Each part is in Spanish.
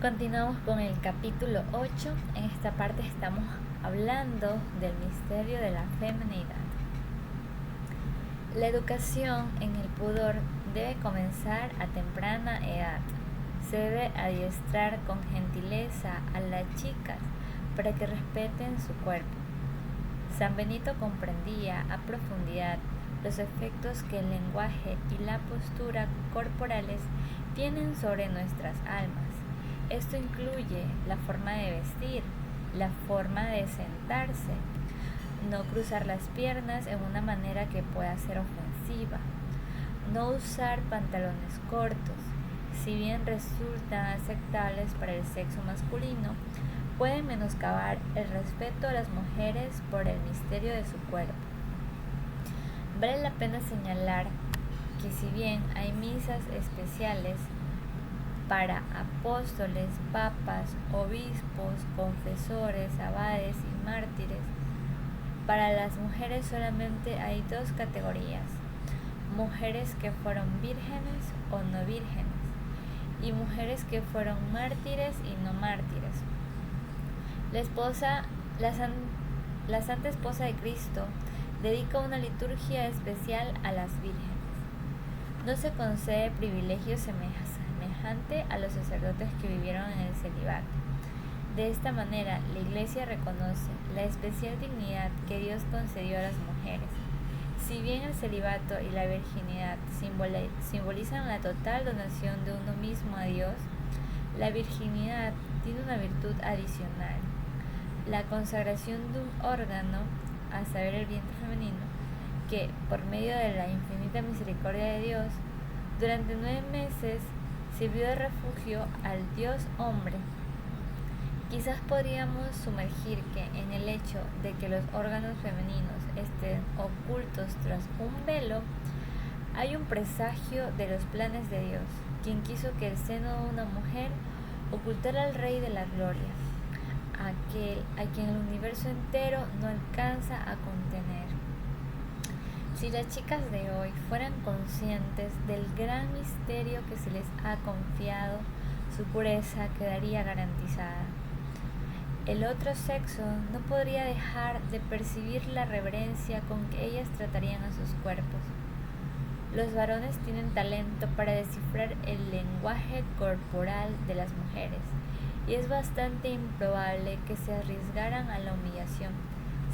Continuamos con el capítulo 8. En esta parte estamos hablando del misterio de la feminidad. La educación en el pudor debe comenzar a temprana edad. Se debe adiestrar con gentileza a las chicas para que respeten su cuerpo. San Benito comprendía a profundidad los efectos que el lenguaje y la postura corporales tienen sobre nuestras almas. Esto incluye la forma de vestir, la forma de sentarse, no cruzar las piernas en una manera que pueda ser ofensiva, no usar pantalones cortos. Si bien resultan aceptables para el sexo masculino, pueden menoscabar el respeto a las mujeres por el misterio de su cuerpo. Vale la pena señalar que si bien hay misas especiales para apóstoles, papas, obispos, confesores, abades y mártires, para las mujeres solamente hay dos categorías: mujeres que fueron vírgenes o no vírgenes, y mujeres que fueron mártires y no mártires. La Santa Esposa de Cristo dedica una liturgia especial a las vírgenes. No se concede privilegio semejante a los sacerdotes que vivieron en el celibato. De esta manera, la Iglesia reconoce la especial dignidad que Dios concedió a las mujeres. Si bien el celibato y la virginidad simbolizan la total donación de uno mismo a Dios, la virginidad tiene una virtud adicional: la consagración de un órgano, a saber el vientre femenino, que, por medio de la infinita misericordia de Dios, durante 9 meses sirvió de refugio al Dios hombre. Quizás podríamos sumergir que en el hecho de que los órganos femeninos estén ocultos tras un velo, hay un presagio de los planes de Dios, quien quiso que el seno de una mujer ocultara al Rey de la Gloria, aquel a quien el universo entero no alcanza a contener. Si las chicas de hoy fueran conscientes del gran misterio que se les ha confiado, su pureza quedaría garantizada. El otro sexo no podría dejar de percibir la reverencia con que ellas tratarían a sus cuerpos. Los varones tienen talento para descifrar el lenguaje corporal de las mujeres, y es bastante improbable que se arriesgaran a la humillación,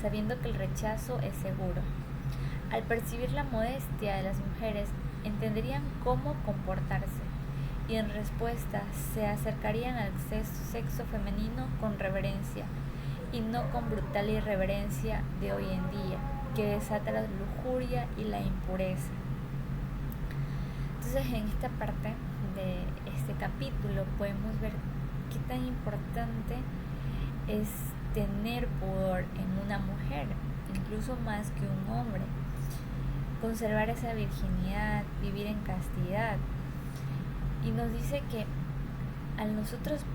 sabiendo que el rechazo es seguro. Al percibir la modestia de las mujeres, entenderían cómo comportarse, y en respuesta se acercarían al sexo femenino con reverencia, y no con brutal irreverencia de hoy en día, que desata la lujuria y la impureza. Entonces, en esta parte de este capítulo podemos ver qué tan importante es tener pudor en una mujer, incluso más que un hombre. Conservar esa virginidad, vivir en castidad. Y nos dice que al nosotros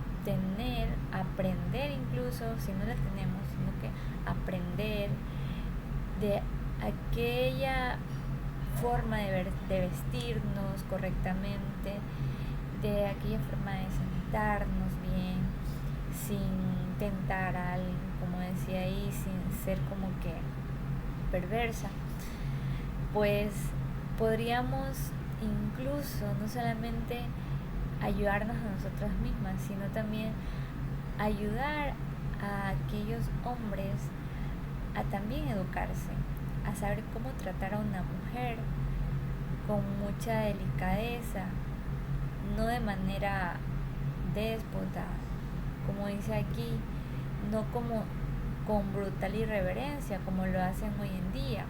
aprender, incluso si no la tenemos, sino que aprender de aquella forma de vestirnos correctamente, de aquella forma de sentarnos bien, sin tentar a alguien, como decía ahí, sin ser como que perversa, pues podríamos incluso no solamente ayudarnos a nosotras mismas, sino también ayudar a aquellos hombres a también educarse, a saber cómo tratar a una mujer con mucha delicadeza, no de manera déspota, como dice aquí, no como con brutal irreverencia como lo hacen hoy en día.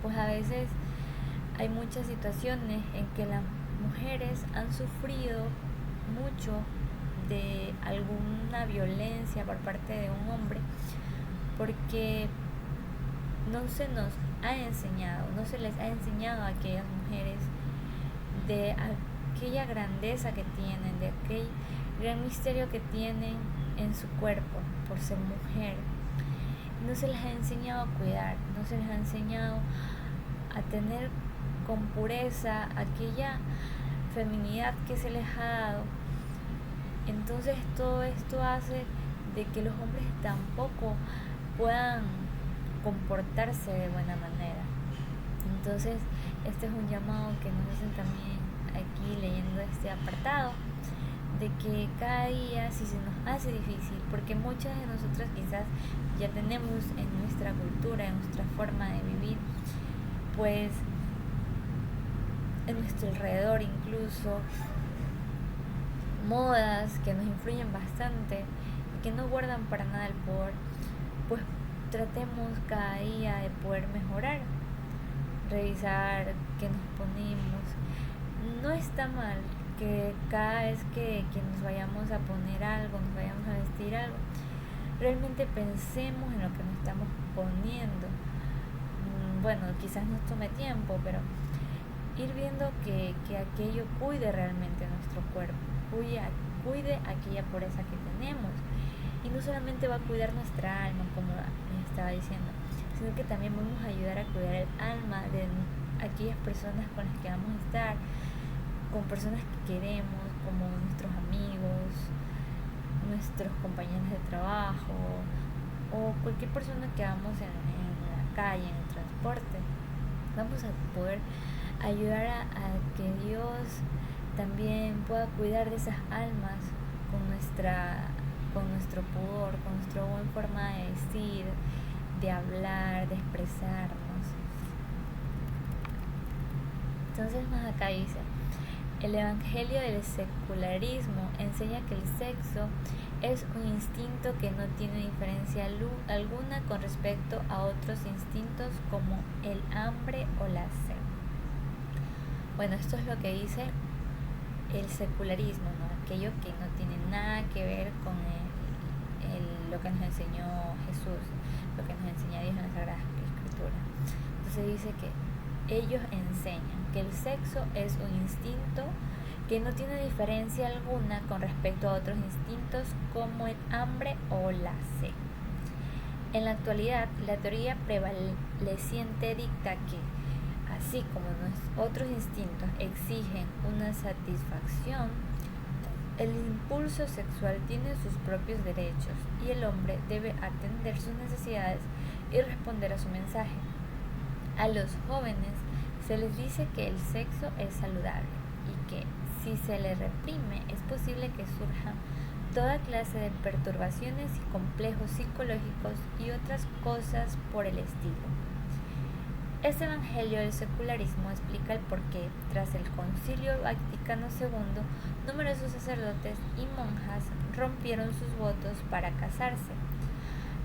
Pues a veces hay muchas situaciones en que las mujeres han sufrido mucho de alguna violencia por parte de un hombre, porque no se les ha enseñado a aquellas mujeres de aquella grandeza que tienen, de aquel gran misterio que tienen en su cuerpo por ser mujer. No se les ha enseñado a cuidar, no se les ha enseñado a tener con pureza aquella feminidad que se les ha dado. Entonces todo esto hace de que los hombres tampoco puedan comportarse de buena manera. Entonces este es un llamado que nos hacen también aquí leyendo este apartado, de que cada día si se nos hace difícil, porque muchas de nosotras quizás ya tenemos en nuestra cultura, en nuestra forma de vivir, pues en nuestro alrededor incluso modas que nos influyen bastante y que no guardan para nada el poder, pues tratemos cada día de poder mejorar, revisar qué nos ponemos. No está mal que cada vez que nos vayamos a poner algo, nos vayamos a vestir algo, realmente pensemos en lo que nos estamos poniendo. Bueno, quizás nos tome tiempo, pero ir viendo que aquello cuide realmente nuestro cuerpo, cuide aquella pureza que tenemos, y no solamente va a cuidar nuestra alma, como les estaba diciendo, sino que también vamos a ayudar a cuidar el alma de aquellas personas con las que vamos a estar, con personas que queremos, como nuestros amigos, nuestros compañeros de trabajo o cualquier persona que vamos en la calle, en el transporte. Vamos a poder ayudar a que Dios también pueda cuidar de esas almas con nuestro pudor, con nuestra buena forma de decir, de hablar, de expresarnos. Entonces más acá dice: el evangelio del secularismo enseña que el sexo es un instinto que no tiene diferencia alguna con respecto a otros instintos como el hambre o la sed. Bueno, esto es lo que dice el secularismo, ¿no? Aquello que no tiene nada que ver con lo que nos enseñó Jesús, lo que nos enseña Dios en la Sagrada Escritura. Entonces dice que ellos enseñan que el sexo es un instinto que no tiene diferencia alguna con respecto a otros instintos como el hambre o la sed. En la actualidad, la teoría prevaleciente dicta que, así como otros instintos exigen una satisfacción, el impulso sexual tiene sus propios derechos y el hombre debe atender sus necesidades y responder a su mensaje. A los jóvenes se les dice que el sexo es saludable y que si se le reprime es posible que surjan toda clase de perturbaciones y complejos psicológicos y otras cosas por el estilo. Este evangelio del secularismo explica el porqué, tras el Concilio Vaticano II, numerosos sacerdotes y monjas rompieron sus votos para casarse.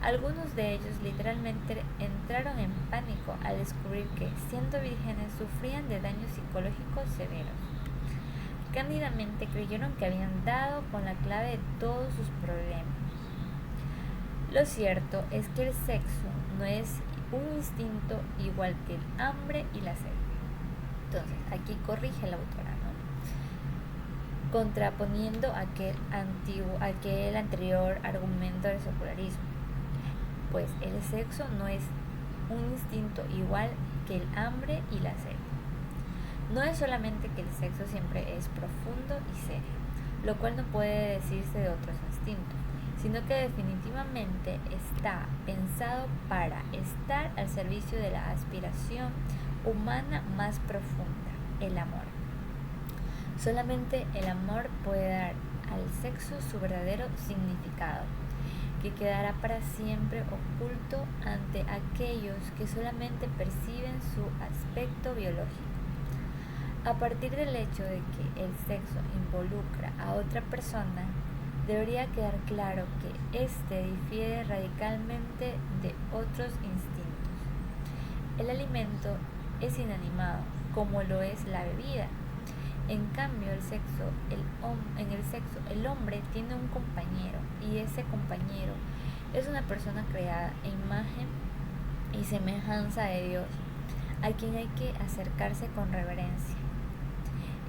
Algunos de ellos literalmente entraron en pánico al descubrir que, siendo vírgenes, sufrían de daños psicológicos severos. Cándidamente creyeron que habían dado con la clave de todos sus problemas. Lo cierto es que el sexo no es un instinto igual que el hambre y la sed. Entonces, aquí corrige la autora, ¿no? Contraponiendo aquel anterior argumento del secularismo. Pues el sexo no es un instinto igual que el hambre y la sed. No es solamente que el sexo siempre es profundo y serio, lo cual no puede decirse de otros instintos, sino que definitivamente está pensado para estar al servicio de la aspiración humana más profunda, el amor. Solamente el amor puede dar al sexo su verdadero significado, que quedará para siempre oculto ante aquellos que solamente perciben su aspecto biológico. A partir del hecho de que el sexo involucra a otra persona, debería quedar claro que éste difiere radicalmente de otros instintos. El alimento es inanimado, como lo es la bebida. En cambio, en el sexo, el hombre tiene un compañero, y ese compañero es una persona creada a imagen y semejanza de Dios, a quien hay que acercarse con reverencia.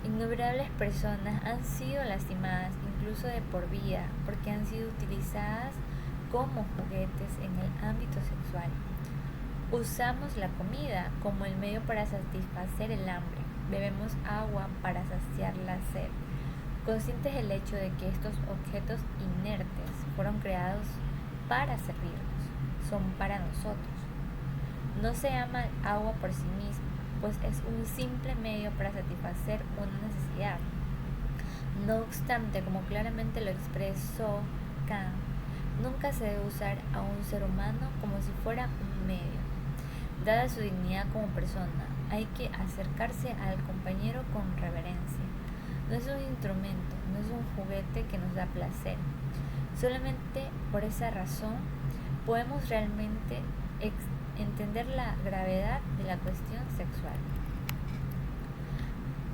Innumerables personas han sido lastimadas, incluso de por vida, porque han sido utilizadas como juguetes en el ámbito sexual. Usamos la comida como el medio para satisfacer el hambre. Bebemos agua para saciar la sed. conscientes del hecho de que estos objetos inertes fueron creados para servirnos, son para nosotros. No se ama el agua por sí misma, pues es un simple medio para satisfacer una necesidad. No obstante, como claramente lo expresó Kant, nunca se debe usar a un ser humano como si fuera un medio. Dada su dignidad como persona, hay que acercarse al compañero con reverencia. No es un instrumento, no es un juguete que nos da placer. Solamente por esa razón podemos realmente entender la gravedad de la cuestión sexual.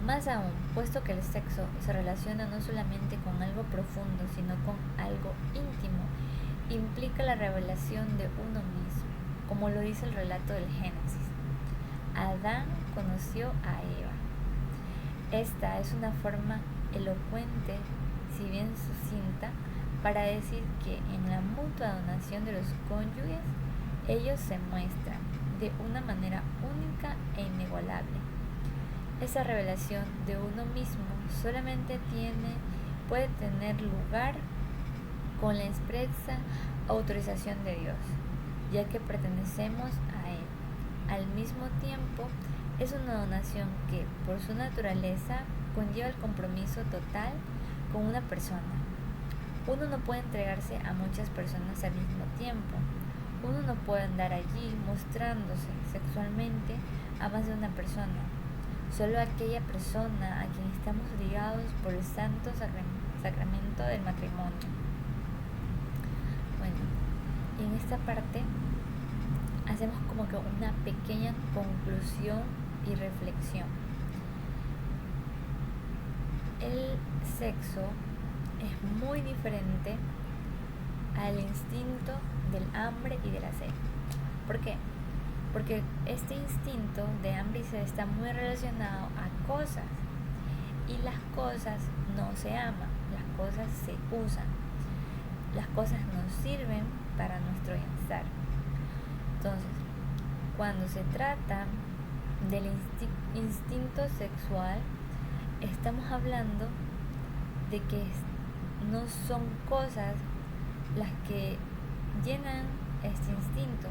Más aún, puesto que el sexo se relaciona no solamente con algo profundo, sino con algo íntimo, implica la revelación de uno mismo, como lo dice el relato del Génesis. Adán conoció a Eva. Esta es una forma elocuente, si bien sucinta, para decir que en la mutua donación de los cónyuges, ellos se muestran de una manera única e inigualable. Esa revelación de uno mismo solamente puede tener lugar con la expresa autorización de Dios, ya que pertenecemos a Él. Al mismo tiempo, es una donación que, por su naturaleza, conlleva el compromiso total con una persona. Uno no puede entregarse a muchas personas al mismo tiempo. Uno no puede andar allí mostrándose sexualmente a más de una persona. Solo aquella persona a quien estamos ligados por el santo sacramento del matrimonio. Bueno, en esta parte hacemos como que una pequeña conclusión y reflexión. El sexo es muy diferente al instinto del hambre y de la sed. ¿Por qué? Porque este instinto de hambre y sed está muy relacionado a cosas, y las cosas no se aman, las cosas se usan, las cosas nos sirven para nuestro bienestar. Entonces, cuando se trata del instinto sexual, estamos hablando de que no son cosas las que llenan este instinto,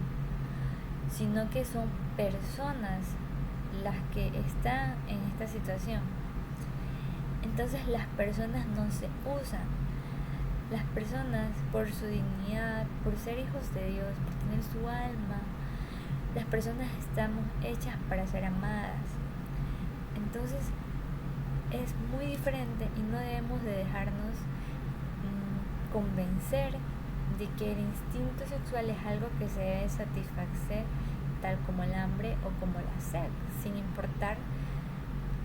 sino que son personas las que están en esta situación. Entonces las personas no se usan. Las personas, por su dignidad, por ser hijos de Dios, por tener su alma, las personas estamos hechas para ser amadas. Entonces es muy diferente y no debemos de dejarnos convencer de que el instinto sexual es algo que se debe satisfacer tal como el hambre o como la sed, sin importar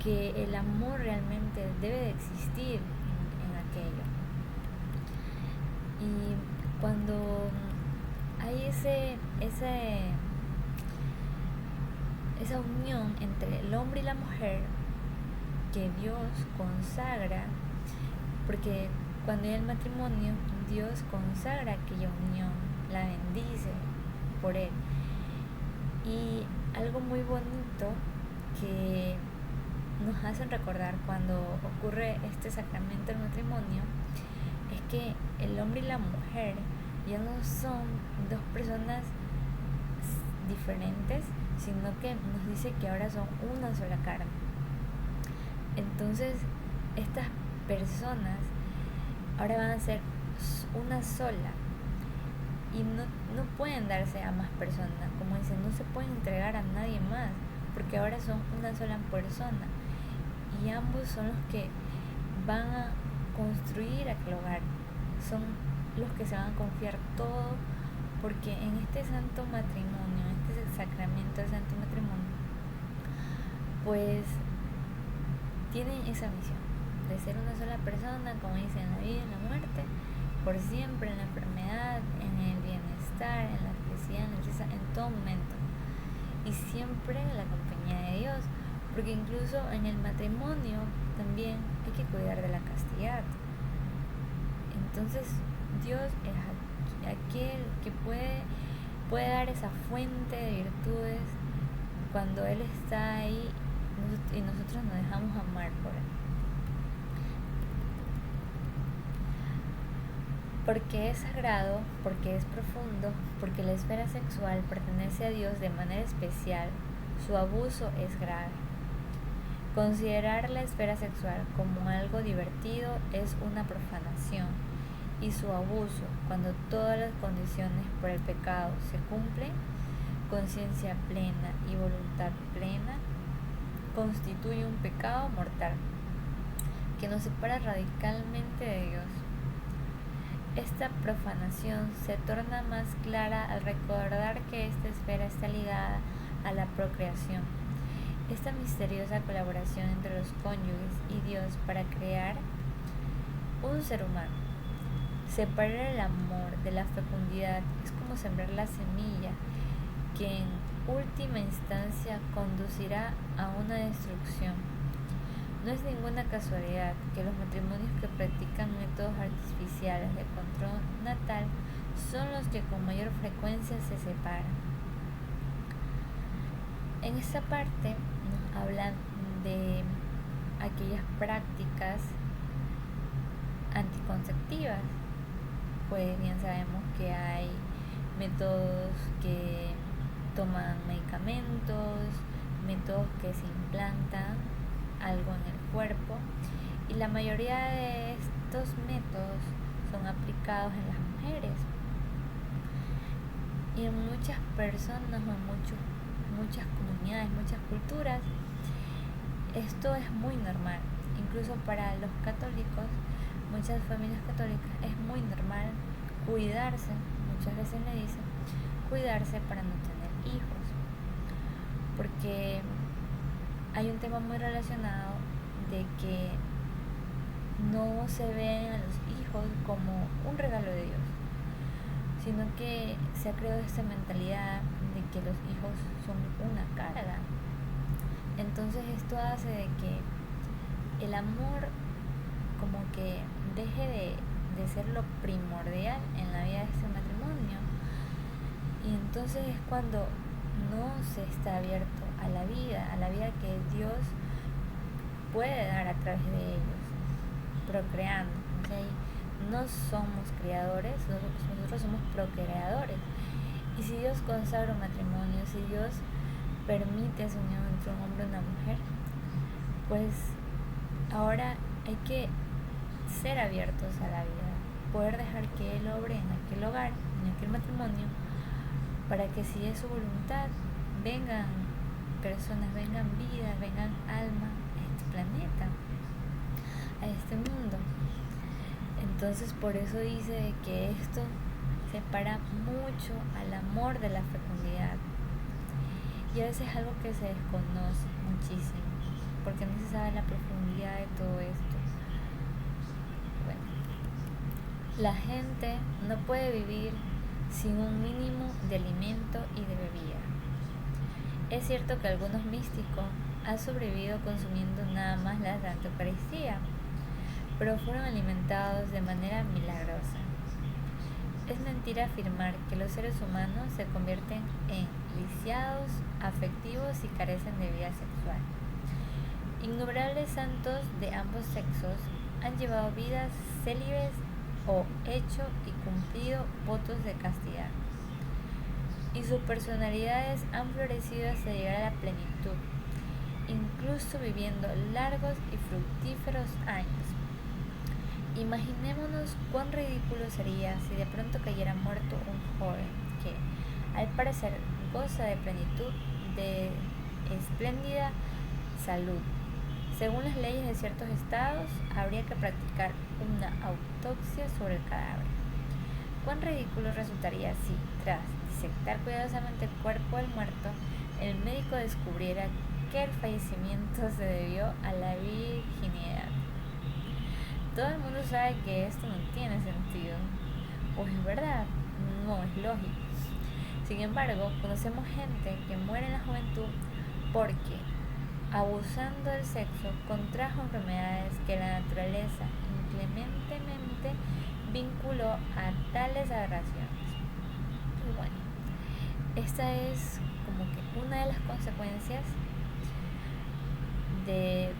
que el amor realmente debe de existir en aquello. Y cuando hay esa unión entre el hombre y la mujer que Dios consagra, porque cuando hay el matrimonio, Dios consagra aquella unión, la bendice por Él. Y algo muy bonito que nos hacen recordar cuando ocurre este sacramento del matrimonio es que el hombre y la mujer ya no son dos personas diferentes, sino que nos dice que ahora son una sola carne. Entonces, estas personas ahora van a ser una sola y no pueden darse a más personas, como dicen, no se pueden entregar a nadie más, porque ahora son una sola persona y ambos son los que van a construir aquel hogar, son los que se van a confiar todo, porque en este santo matrimonio, en este sacramento del santo matrimonio, pues tienen esa misión de ser una sola persona, como dicen, en la vida y en la muerte, por siempre, en la enfermedad, en el bienestar, en la felicidad, en la tristeza, en todo momento, y siempre en la compañía de Dios, porque incluso en el matrimonio también hay que cuidar de la castidad. Entonces Dios es aquel que puede dar esa fuente de virtudes cuando Él está ahí y nosotros nos dejamos amar por Él. porque es sagrado, porque es profundo, porque la esfera sexual pertenece a Dios de manera especial, su abuso es grave. Considerar la esfera sexual como algo divertido es una profanación, y su abuso, cuando todas las condiciones por el pecado se cumplen, conciencia plena y voluntad plena, constituye un pecado mortal que nos separa radicalmente de Dios. Esta profanación se torna más clara al recordar que esta esfera está ligada a la procreación. Esta misteriosa colaboración entre los cónyuges y Dios para crear un ser humano. Separar el amor de la fecundidad es como sembrar la semilla que en última instancia conducirá a una destrucción. No es ninguna casualidad que los matrimonios que practican métodos artificiales de control natal son los que con mayor frecuencia se separan. En esta parte nos hablan de aquellas prácticas anticonceptivas. Pues bien sabemos que hay métodos que toman medicamentos, métodos que se implantan algo en el cuerpo, y la mayoría de estos métodos son aplicados en las mujeres, y en muchas personas o en muchas comunidades, muchas culturas, esto es muy normal. Incluso para los católicos, muchas familias católicas, es muy normal cuidarse. Muchas veces le dicen cuidarse para no tener hijos, porque hay un tema muy relacionado de que no se ven a los hijos como un regalo de Dios, sino que se ha creado esta mentalidad de que los hijos son una carga. Entonces esto hace de que el amor como que deje de ser lo primordial en la vida de este matrimonio, y entonces es cuando no se está abierto a la vida que Dios puede dar a través de ellos, procreando. O sea, no somos creadores, nosotros somos procreadores. Y si Dios consagra un matrimonio, si Dios permite esa unión entre un hombre y una mujer, pues ahora hay que ser abiertos a la vida, poder dejar que Él obre en aquel hogar, en aquel matrimonio, para que si es su voluntad, vengan personas, vengan vidas, vengan almas a este planeta, a este mundo. Entonces por eso dice que esto separa mucho al amor de la fecundidad, y a veces es algo que se desconoce muchísimo, porque no se sabe la profundidad de todo esto. Bueno, la gente no puede vivir sin un mínimo de alimento y de bebida. Es cierto que algunos místicos han sobrevivido consumiendo nada más la Santa Eucaristía, pero fueron alimentados de manera milagrosa. Es mentira afirmar que los seres humanos se convierten en lisiados, afectivos y carecen de vida sexual. Innumerables santos de ambos sexos han llevado vidas célibes o hecho y cumplido votos de castidad, y sus personalidades han florecido hasta llegar a la plenitud, incluso viviendo largos y fructíferos años. Imaginémonos cuán ridículo sería si de pronto cayera muerto un joven que, al parecer, goza de plenitud, de espléndida salud. Según las leyes de ciertos estados, habría que practicar una autopsia sobre el cadáver. Cuán ridículo resultaría si, tras disectar cuidadosamente el cuerpo del muerto, el médico descubriera que el fallecimiento se debió a la virginidad. Todo el mundo sabe que esto no tiene sentido, o es verdad, no es lógico. Sin embargo, conocemos gente que muere en la juventud porque, abusando del sexo, contrajo enfermedades que la naturaleza inclementemente vinculó a tales aberraciones. Y bueno, esta es como que una de las consecuencias de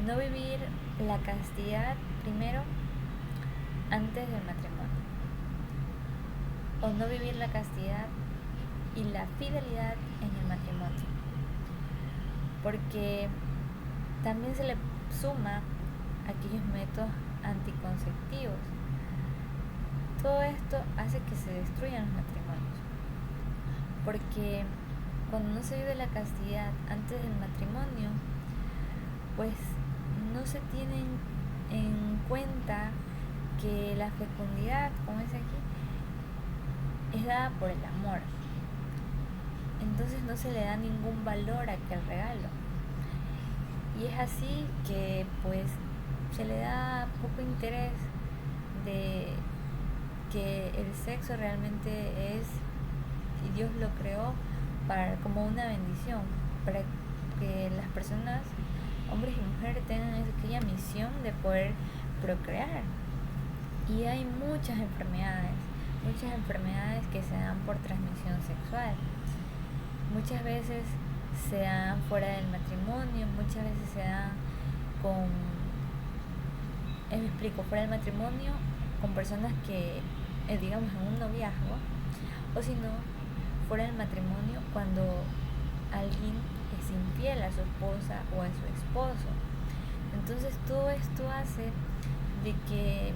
no vivir la castidad, primero, antes del matrimonio, o no vivir la castidad y la fidelidad en el matrimonio, porque también se le suma aquellos métodos anticonceptivos. Todo esto hace que se destruyan los matrimonios, porque cuando no se vive la castidad antes del matrimonio, pues no se tienen en cuenta que la fecundidad, como es aquí, es dada por el amor. Entonces no se le da ningún valor a aquel regalo. Y es así que pues se le da poco interés de que el sexo realmente es, y Dios lo creó como una bendición, para que las personas, hombres y mujeres, tengan aquella misión de poder procrear. Y hay muchas enfermedades que se dan por transmisión sexual. Muchas veces se dan fuera del matrimonio, muchas veces se dan fuera del matrimonio con personas que, digamos, en un noviazgo, o si no, fuera del matrimonio cuando alguien es infiel a su esposa o a su esposo. Entonces todo esto hace de que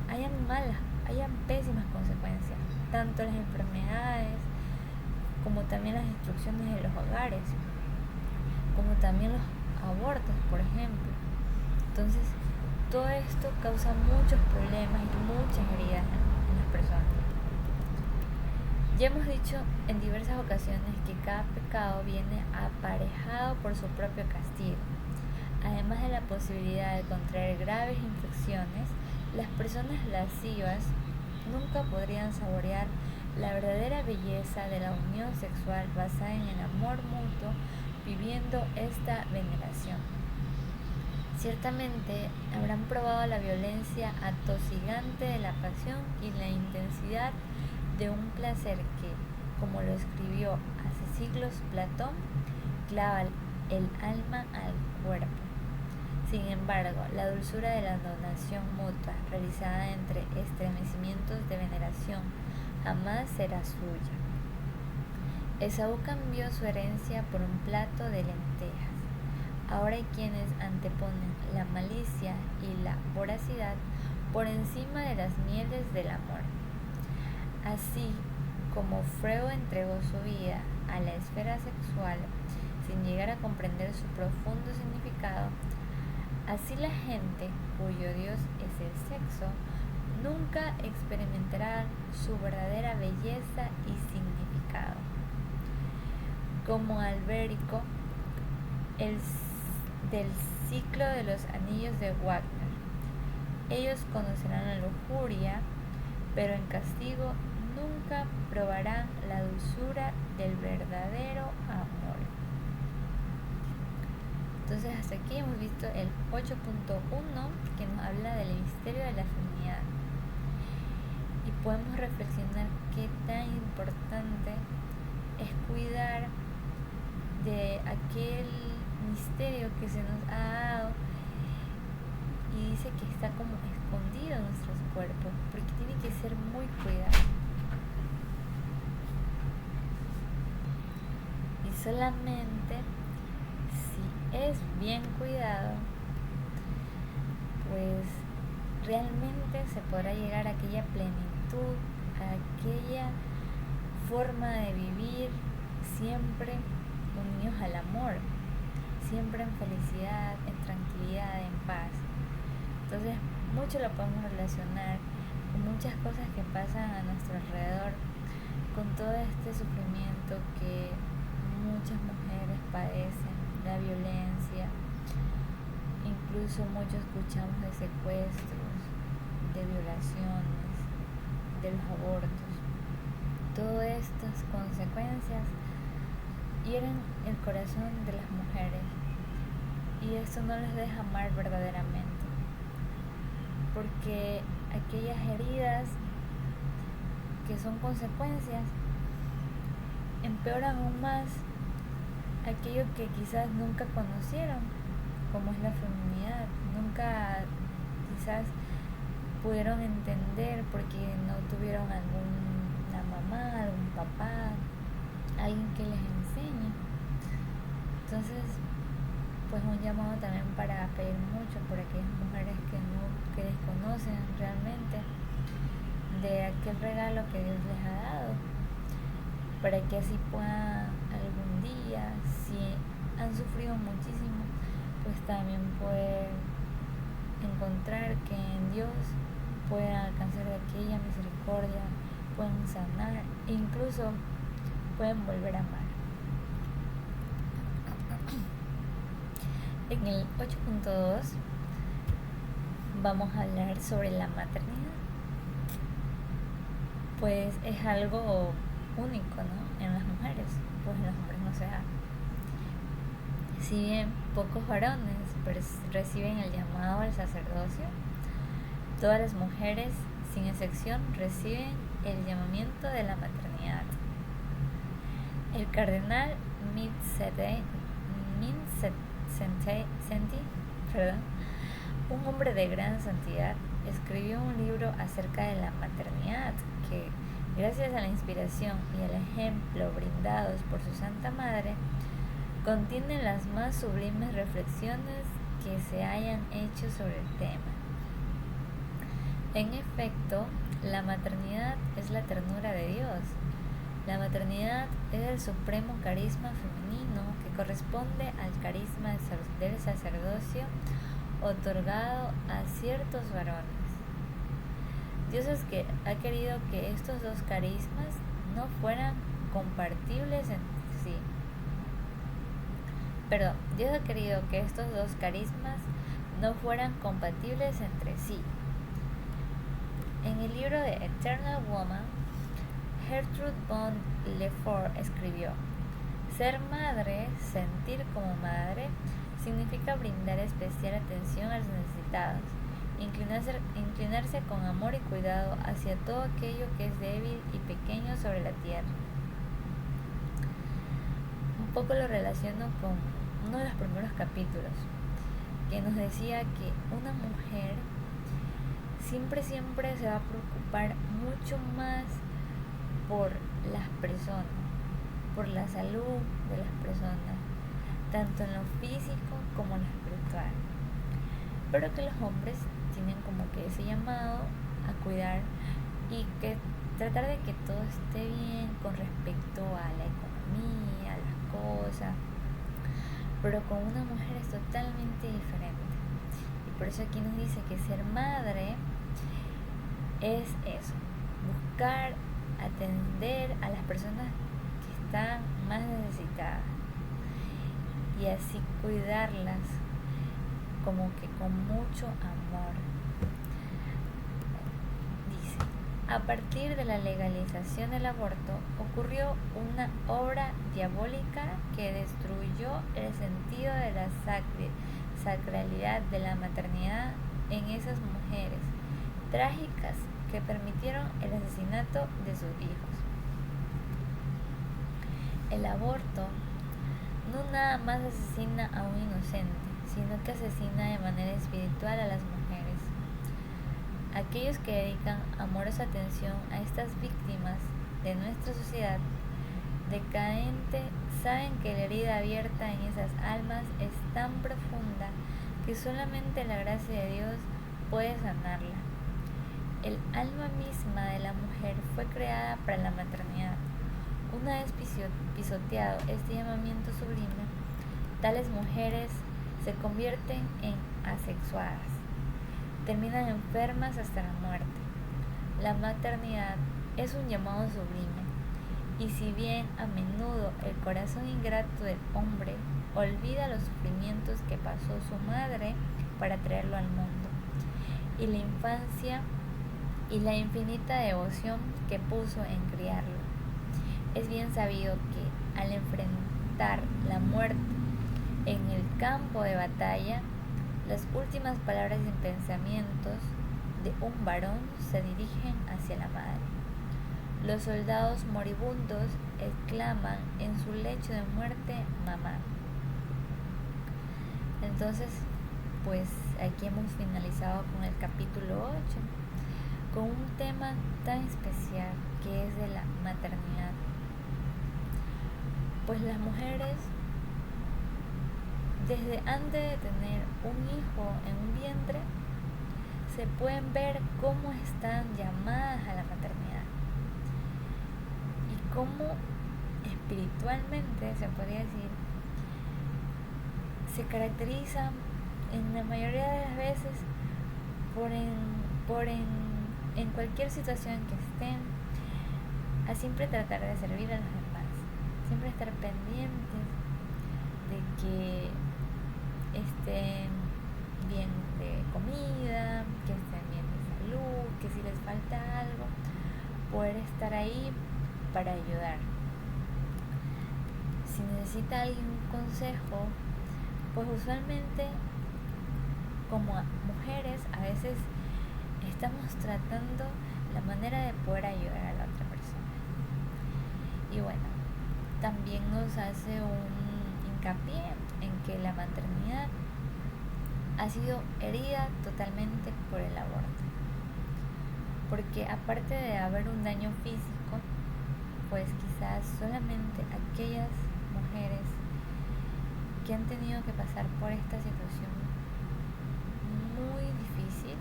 hayan pésimas consecuencias, tanto las enfermedades como también las destrucciones de los hogares, como también los abortos, por ejemplo. Entonces todo esto causa muchos problemas y muchas heridas en las personas. Ya hemos dicho en diversas ocasiones que cada pecado viene aparejado por su propio castigo. Además de la posibilidad de contraer graves infecciones, las personas lascivas nunca podrían saborear la verdadera belleza de la unión sexual basada en el amor mutuo, viviendo esta veneración. Ciertamente habrán probado la violencia atosigante de la pasión y la intensidad de un placer que, como lo escribió hace siglos Platón, clava el alma al cuerpo. Sin embargo, la dulzura de la donación mutua realizada entre estremecimientos de veneración jamás será suya. Esaú cambió su herencia por un plato de lentejas. Ahora hay quienes anteponen la malicia y la voracidad por encima de las mieles del amor. Así como Freud entregó su vida a la esfera sexual sin llegar a comprender su profundo significado, así la gente cuyo Dios es el sexo nunca experimentará su verdadera belleza y significado. Como Alberico, del ciclo de los anillos de Wagner, ellos conocerán la lujuria, pero en castigo nunca probarán la dulzura del verdadero amor. Entonces hasta aquí hemos visto el 8.1, que nos habla del misterio de la feminidad, y podemos reflexionar qué tan importante es cuidar de aquel misterio que se nos ha dado, y dice que está como escondido en nuestros cuerpos, porque tiene que ser muy cuidado. Y solamente si es bien cuidado, pues realmente se podrá llegar a aquella plenitud, a aquella forma de vivir siempre unidos al amor, siempre en felicidad, en tranquilidad, en paz. Entonces mucho lo podemos relacionar con muchas cosas que pasan a nuestro alrededor, con todo este sufrimiento que muchas mujeres padecen, la violencia, incluso muchos escuchamos de secuestros, de violaciones, de los abortos. Todas estas consecuencias hieren el corazón de las mujeres, y esto no les deja amar verdaderamente, porque aquellas heridas que son consecuencias empeoran aún más aquello que quizás nunca conocieron, como es la feminidad. Nunca quizás pudieron entender porque no tuvieron alguna mamá, algún papá, alguien que les enseñe. Entonces, pues un llamado también para pedir mucho por aquellas mujeres que desconocen realmente de aquel regalo que Dios les ha dado, para que así puedan algún día, si han sufrido muchísimo, pues también poder encontrar que en Dios pueden alcanzar de aquella misericordia, pueden sanar e incluso pueden volver a amar. En el 8.2 vamos a hablar sobre la maternidad. Pues es algo único, ¿no? En las mujeres, pues en los hombres no se da. Si bien pocos varones reciben el llamado al sacerdocio, todas las mujeres, sin excepción, reciben el llamamiento de la maternidad. El cardenal Senti, un hombre de gran santidad, escribió un libro acerca de la maternidad que, gracias a la inspiración y al ejemplo brindados por su Santa Madre, contiene las más sublimes reflexiones que se hayan hecho sobre el tema. En efecto, la maternidad es la ternura de Dios. La maternidad es el supremo carisma femenino que corresponde al carisma del sacerdocio otorgado a ciertos varones. Dios ha querido que estos dos carismas no fueran compatibles entre sí. Dios ha querido que estos dos carismas no fueran compatibles entre sí. En el libro de Eternal Woman, Gertrude von Lefort escribió: ser madre, sentir como madre, significa brindar especial atención a los necesitados, inclinarse con amor y cuidado hacia todo aquello que es débil y pequeño sobre la tierra. Un poco lo relaciono con uno de los primeros capítulos, que nos decía que una mujer siempre se va a preocupar mucho más por las personas, por la salud de las personas, tanto en lo físico como en lo espiritual. Pero que los hombres tienen como que ese llamado a cuidar y que tratar de que todo esté bien con respecto a la economía, a las cosas. Pero con una mujer es totalmente diferente. Y por eso aquí nos dice que ser madre es eso, buscar atender a las personas que están más necesitadas y así cuidarlas como que con mucho amor. Dice: a partir de la legalización del aborto ocurrió una obra diabólica que destruyó el sentido de la sacralidad de la maternidad en esas mujeres trágicas que permitieron el asesinato de sus hijos. El aborto no nada más asesina a un inocente, sino que asesina de manera espiritual a las mujeres. Aquellos que dedican amorosa atención a estas víctimas de nuestra sociedad decadente saben que la herida abierta en esas almas es tan profunda que solamente la gracia de Dios puede sanarla. El alma misma de la mujer fue creada para la maternidad. Una vez pisoteado este llamamiento sublime, tales mujeres se convierten en asexuadas, terminan enfermas hasta la muerte. La maternidad es un llamado sublime, y si bien a menudo el corazón ingrato del hombre olvida los sufrimientos que pasó su madre para traerlo al mundo, y la infancia y la infinita devoción que puso en criarlo, es bien sabido que al enfrentar la muerte en el campo de batalla, las últimas palabras y pensamientos de un varón se dirigen hacia la madre. Los soldados moribundos exclaman en su lecho de muerte: mamá. Entonces, pues aquí hemos finalizado con el capítulo 8. con un tema tan especial que es de la maternidad. Pues las mujeres, desde antes de tener un hijo en un vientre, se pueden ver cómo están llamadas a la maternidad y cómo espiritualmente, se podría decir, se caracterizan en la mayoría de las veces en cualquier situación que estén, a siempre tratar de servir a los demás, siempre estar pendientes de que estén bien de comida, que estén bien de salud, que si les falta algo, poder estar ahí para ayudar. Si necesita alguien un consejo, pues usualmente como mujeres a veces estamos tratando la manera de poder ayudar a la otra persona. Y bueno, también nos hace un hincapié en que la maternidad ha sido herida totalmente por el aborto. Porque aparte de haber un daño físico, pues quizás solamente aquellas mujeres que han tenido que pasar por esta situación muy difícil,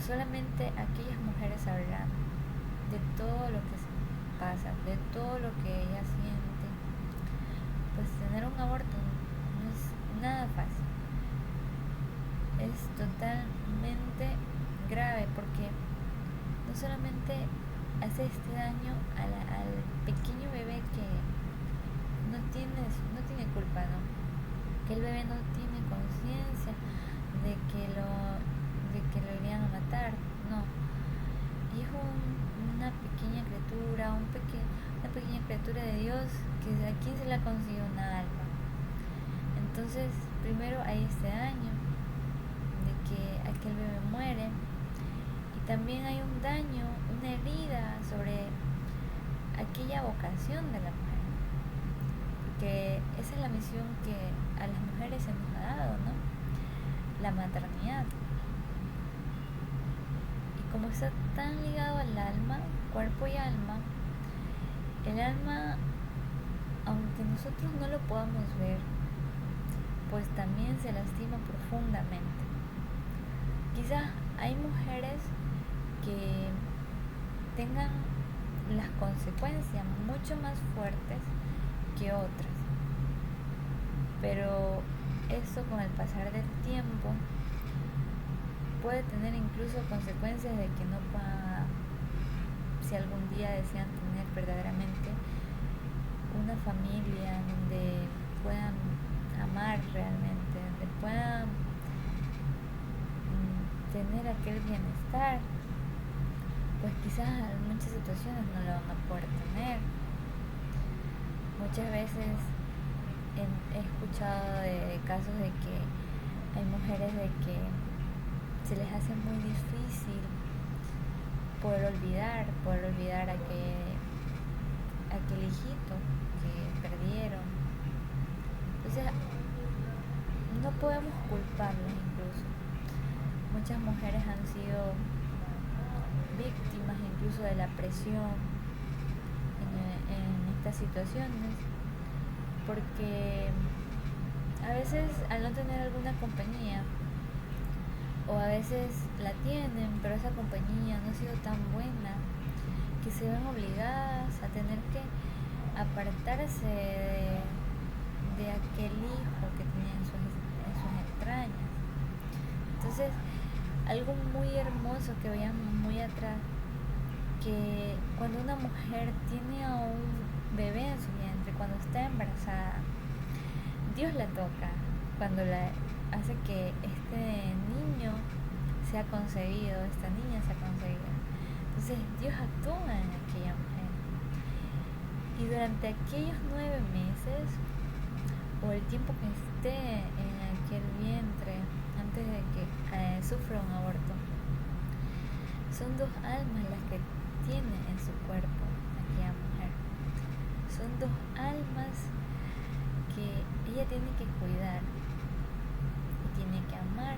solamente aquellas mujeres sabrán de todo lo que pasa, de todo lo que ella siente. Pues tener un aborto no es nada fácil, es totalmente grave, porque no solamente hace este daño al pequeño bebé que no tiene culpa, ¿no? Que el bebé no tiene conciencia de que lo irían a matar, no. Y es una pequeña criatura, una pequeña criatura de Dios, que a quién se le ha conseguido una alma. Entonces, primero hay este daño de que aquel bebé muere, y también hay un daño, una herida sobre aquella vocación de la mujer, que esa es la misión que a las mujeres se nos ha dado, ¿no? La maternidad. Y como está tan ligado al alma, cuerpo y alma, el alma, aunque nosotros no lo podamos ver, pues también se lastima profundamente. Quizás hay mujeres que tengan las consecuencias mucho más fuertes que otras, pero eso con el pasar del tiempo puede tener incluso consecuencias de que no puedan, si algún día desean tener verdaderamente una familia donde puedan amar realmente, donde puedan tener aquel bienestar, pues quizás en muchas situaciones no lo van a poder tener. Muchas veces he escuchado de casos de que hay mujeres de que se les hace muy difícil poder olvidar aquel hijito que perdieron. Entonces no podemos culparlas. Incluso muchas mujeres han sido víctimas incluso de la presión en estas situaciones, porque a veces al no tener alguna compañía, o a veces la tienen pero esa compañía no ha sido tan buena, que se ven obligadas a tener que apartarse de aquel hijo que tenía en sus entrañas. Entonces, algo muy hermoso que veíamos muy atrás, que cuando una mujer tiene a un bebé en su vientre, cuando está embarazada, Dios la toca, cuando la hace que este niño sea concebido, esta niña sea concebida. Entonces Dios actúa en aquella mujer, y durante aquellos 9 meses o el tiempo que esté en aquel vientre antes de que sufra un aborto, son 2 almas las que tiene en su cuerpo aquella mujer. Son 2 almas que ella tiene que cuidar y tiene que amar,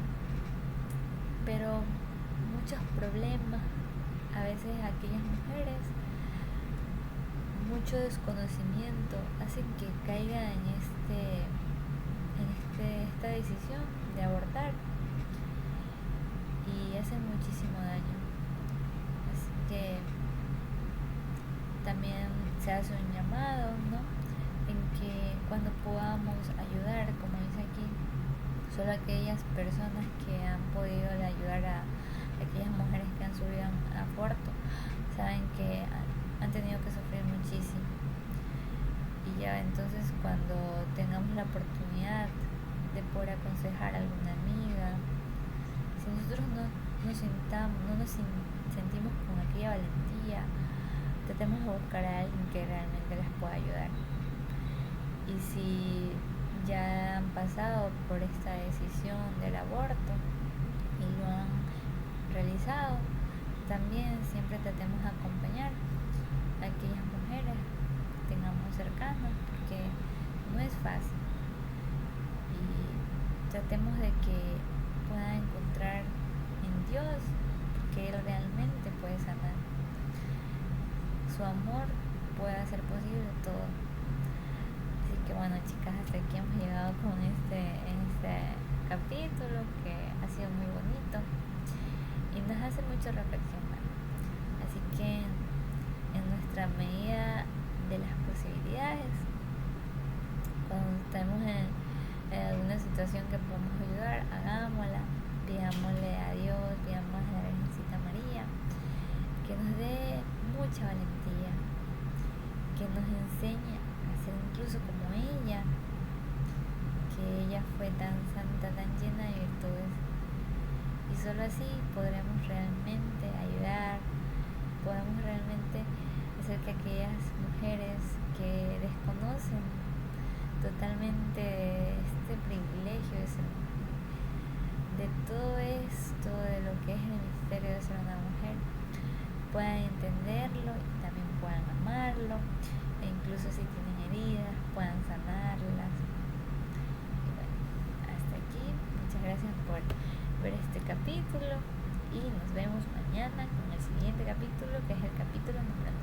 pero muchos problemas, a veces aquellas mujeres, mucho desconocimiento, hacen que caigan en esta decisión de abortar y hacen muchísimo daño. Así que también se hace un llamado, ¿no?, en que cuando podamos ayudar, como dice aquí, solo aquellas personas que han podido ayudar a aquellas mujeres que han sufrido un aborto saben que han tenido que sufrir muchísimo. Y ya entonces, cuando tengamos la oportunidad de poder aconsejar a alguna amiga, si nosotros no nos sentimos con aquella valentía, tratemos de buscar a alguien que realmente les pueda ayudar. Y si ya han pasado por esta decisión del aborto y lo han realizado, también siempre tratemos de acompañar a aquellas mujeres que tengamos cercanas, porque no es fácil, y tratemos de que puedan encontrar en Dios, que Él realmente puede sanar. Su amor puede hacer posible todo. Así que bueno, chicas, hasta aquí hemos llegado con este capítulo, que ha sido muy bonito y nos hace mucho reflexionar. Así que en nuestra medida de las posibilidades, cuando estemos en alguna situación que podamos ayudar, hagámosla, pidámosle a Dios, pidámosle a la Virgencita María que nos dé mucha valentía, que nos enseñe a ser incluso como ella, que ella fue tan santa, tan llena de virtudes, y solo así podremos realmente ayudar, podemos realmente hacer que aquellas mujeres que desconocen totalmente este privilegio de todo esto, de lo que es el misterio de ser una mujer, puedan entenderlo y también puedan amarlo, e incluso si tienen heridas puedan sanarlas. Y bueno, hasta aquí, muchas gracias por ver este capítulo y nos vemos mañana con el siguiente capítulo, que es el capítulo número